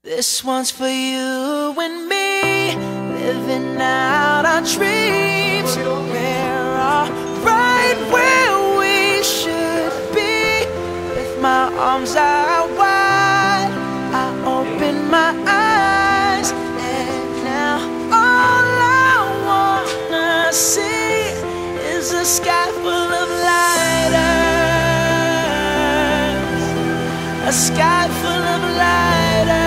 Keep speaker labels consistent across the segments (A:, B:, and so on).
A: This one's for you and me, living out our dreams. We're all right where we should be. With my arms out wide, I open my eyes, and now all I wanna see is a sky full of lighters, a sky full of lighters.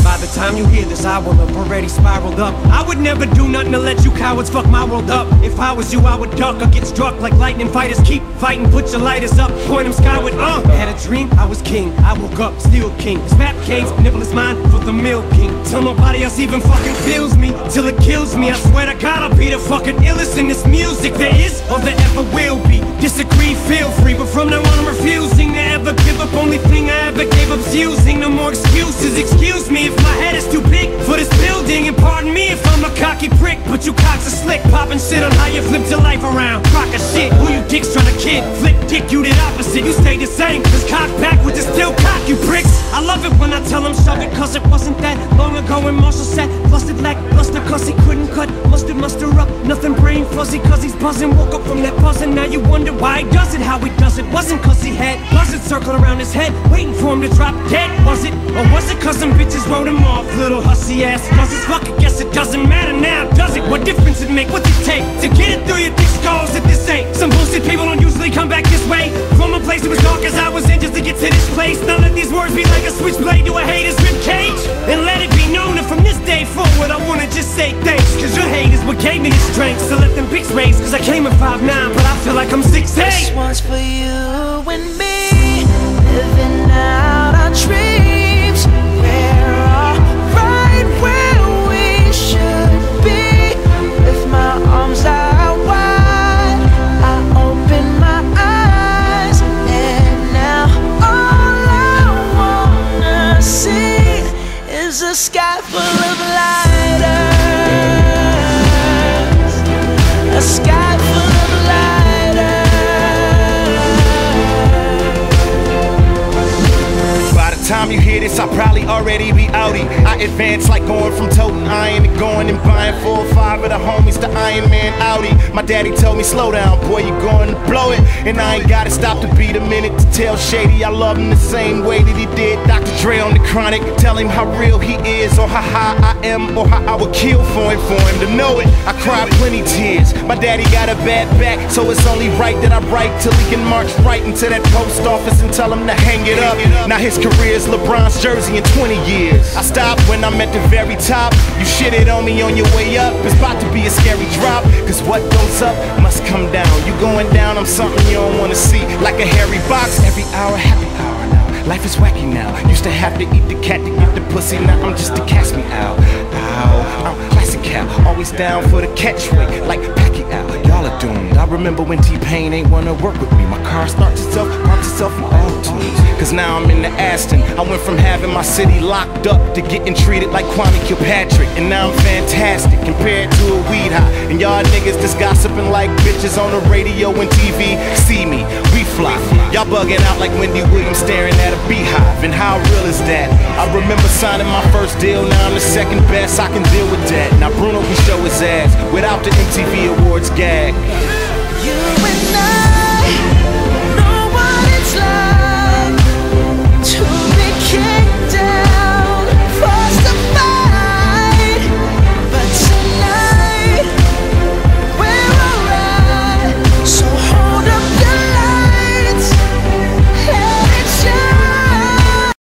B: By the time you hear this, I will have already spiraled up. I would never do nothing to let you cowards fuck my world up. If I was you, I would duck or get struck like lightning fighters. Keep fighting, put your lighters up, point them skyward, Had a dream, I was king, I woke up, still king. Snap caves, nibble is mine for the milking. Till nobody else even fucking feels me, till it kills me. I swear to God, I'll be the fucking illest in this music there is, or there ever will be. Disagree, feel free, but from now on I'm refusing to ever give up. Only thing I ever gave up's using. No more excuses, excuse me if my head is too big for this building, and pardon me if I'm a cocky prick, but you cocks are slick, popping shit on how you flipped your life around. Crock of shit, who you dicks trying to kid? Flip dick, you did opposite, you stay the same. Cause cock backwards is still cock, you pricks. I love it when I tell them shove it, cause it wasn't that long ago when Marshall said busted lackluster cause he couldn't cut mustard muster up. Nothing brain fuzzy cause he's buzzing. Woke up from that buzzing, now you wonder why he does it, how he does it. Wasn't cause he had buzzards circling around his head, waiting for him to drop dead, was it? Or was it cause some bitches wrote him off? Little hussy ass buzzes, fuck it, guess it doesn't matter now, does it? What difference it make, what's it take to get it through your thick skulls that this ain't? Some bullshit people don't usually come back this way. From a place that was dark as I was in just to get to this place. Now let these words be like a switchblade to a hater's ribcage, and let it be known that from this day forward I wanna just say thanks. Cause your hate is what gave me the strength to let them pics raise. Cause I came at 5'9", but I feel like I'm 6'8".
A: This one's for you and me, living out our dreams. We're all right where we should be. With my arms out wide, I open my eyes, and now all I wanna see is a sky full of lighters, a sky full of lighters.
C: By the time you hear this, I'll probably already be outie. I advance like going from toting iron to going and buying 4 or 5 of the homies to Iron Man Audi. My daddy told me, slow down, boy, you going to blow it. And I ain't gotta stop to beat a minute to tell Shady I love him the same way that he did Dr. Dre on the Chronic. Tell him how real he is, or how high I am, or how I would kill for him to know it. I cried plenty tears. My daddy got a bad back, so it's only right that I write till he can march right into that post office and tell him to hang it up. Now his career is LeBron's jersey in 20 years. I stopped when I'm at the very top. You shitted on me on your way up. It's about to be a scary drop, cause what goes up must come down. You going down, I'm something you don't wanna see. Like a hairy box, every hour, happy hour now. Life is wacky now. Used to have to eat the cat to get the pussy. Now I'm just to cast me out. Ow, I'm classic Cal, always down for the catchway, like Pacquiao. Y'all are doomed. I remember when T-Pain ain't wanna work with me. My car starts itself, parks itself in auto-tunes. Cause now I'm in the Aston. I went from having my city locked up to getting treated like Kwame Kilpatrick. And now I'm fantastic compared to a weed high. And y'all niggas just gossiping like bitches on the radio and TV. See me, we fly. Y'all bugging out like Wendy Williams staring at a beehive. And how real is that? I remember signing my first deal, now I'm the second best. I can deal with that. Now Bruno can show his ass without the MTV Awards gag.
A: You and I know what it's like to be kicked down, forced to fight. But tonight we're alright. So hold up your lights, let it shine.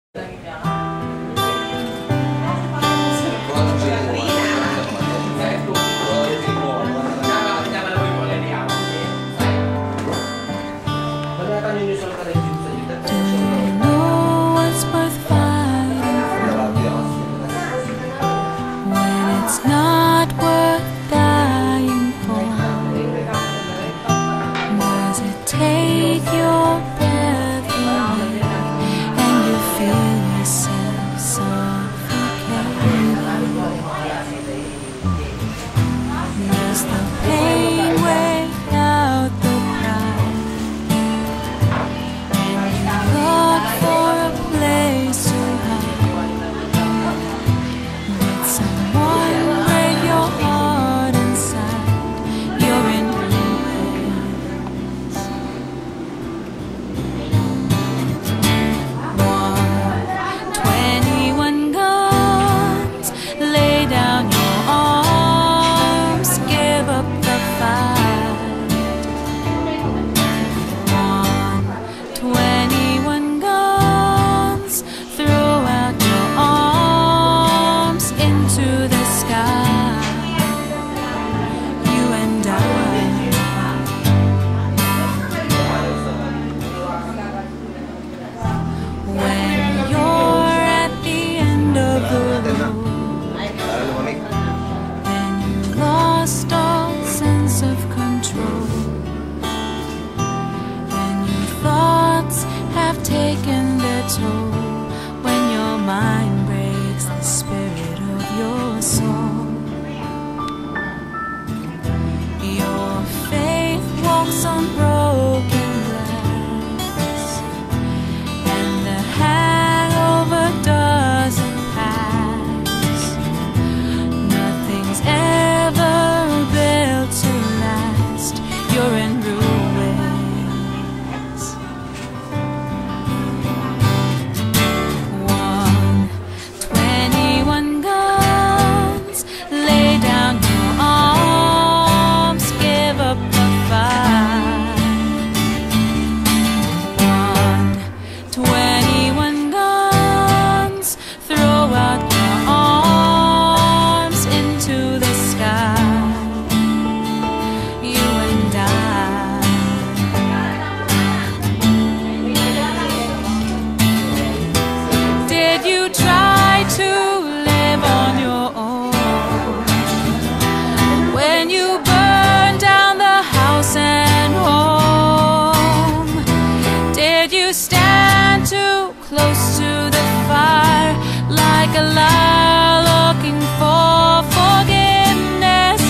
A: Did you stand too close to the fire, like a liar looking for forgiveness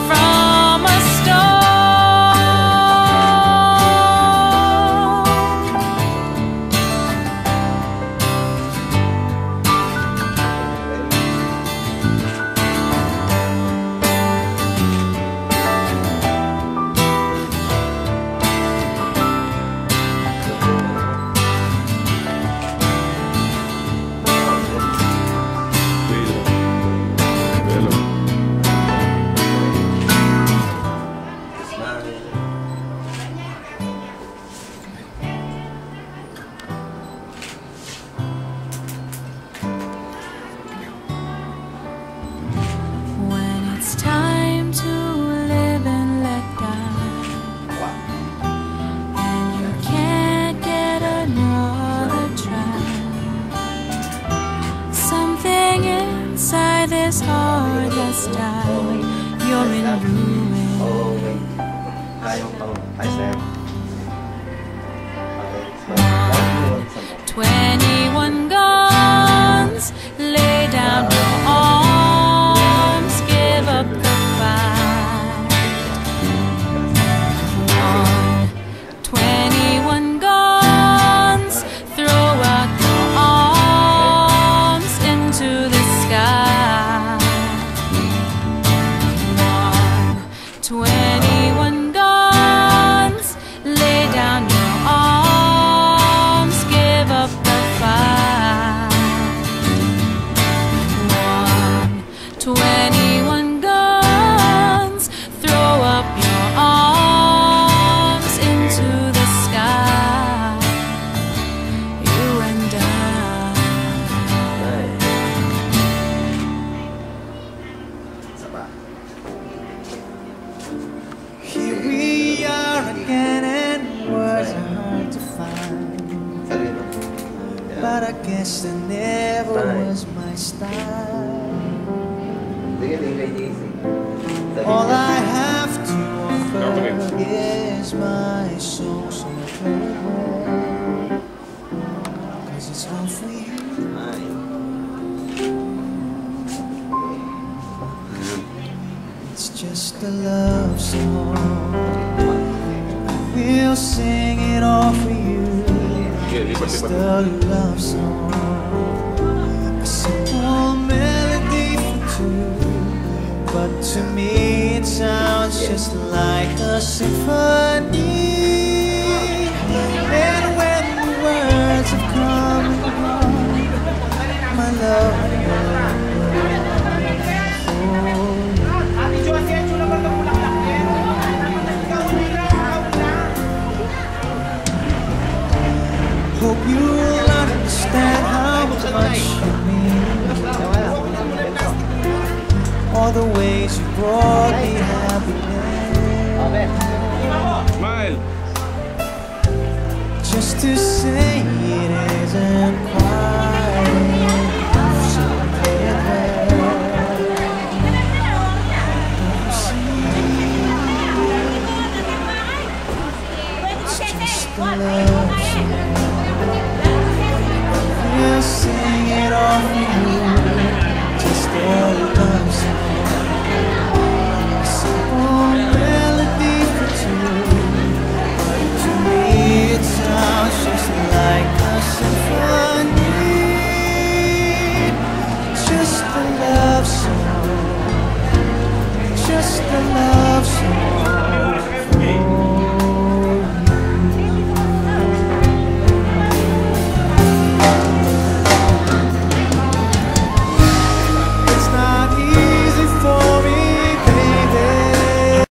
A: from a storm? This heart has died. You're in ruin. 21 guns, lay down your arms, give up the fight. 21 guns, throw out your arms into the sky. 21 guns, lay down your arms, give up the fight. 21 guns, throw up your arms into the sky. You and I.
D: Here we are again, and words are hard to find. But I guess that never was my style. All I have to offer is my soul, so farewell. 'Cause it's all for you. It's just a love song. We'll sing it all for you. Just a love song, a simple melody for two. But to me it sounds just like a symphony. And when the words have come and gone, my love hope you will understand how much you mean. All the ways you brought me happiness.
E: Smile.
D: Just to say it isn't quite so it's just a love song. We'll sing it all for you. Just a love song, a simple melody for two. But to me it sounds just like a symphony. Just a love song, just a love